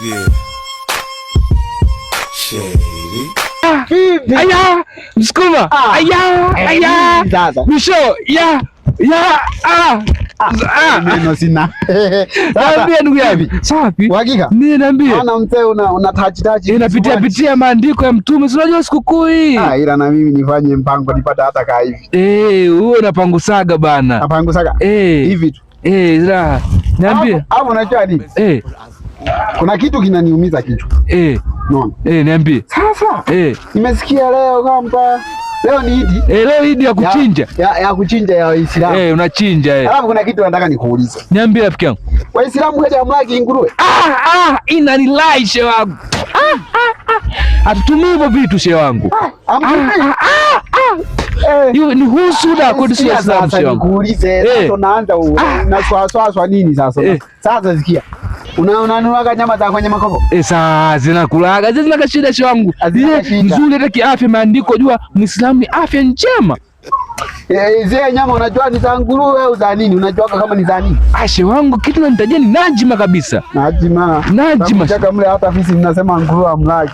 niambie. Sheri. Aya, msukuma. Aya. Misho, ya. Neno sina. Niambie ndugu yangu. Safi. Uhakika? Niambie. Ana mzee una touch. Inapitia maandiko ya Mtume. Unajua sikukuu hii. Ila na mimi nifanye mpango nipate hata kaa hivi. Huo unapangusaga bana. Napangusaga. Hivi tu. Zira. Niambie. Hapo unajua nini? Kuna kitu kinaniumiza kichwa. Unaona? Niambie. Sasa. Nimesikia leo kwamba leo ni Idi. Leo Idi ya kuchinja. Ya kuchinja ya Waislamu. Unachinja Alafu kuna kitu nataka nikuulize. Niambie rafiki yangu. Waislamu kaja mlaki nguruwe. Inanilai shehe wangu. Hatutumii hivyo vitu shehe wangu. Ni husuda kwa sisi Waislamu shehe wangu. Nikuulize, sasa naanza na swaswa nini sasa? Sasa sikia. Unanuaga nyama za kwenye makopo? Sasa zinakulaga, zina shida shehe wangu. Nzuri hata kiafya, maandiko jua Muislamu ni afya njema. Zile nyama unajua ni za nguruwe au za nini? Unajua kama ni za nini? Shehe wangu kitu nanitajia ni najima kabisa. Najima. Chaka mle hata fisi mnasema nguruwe amlaki.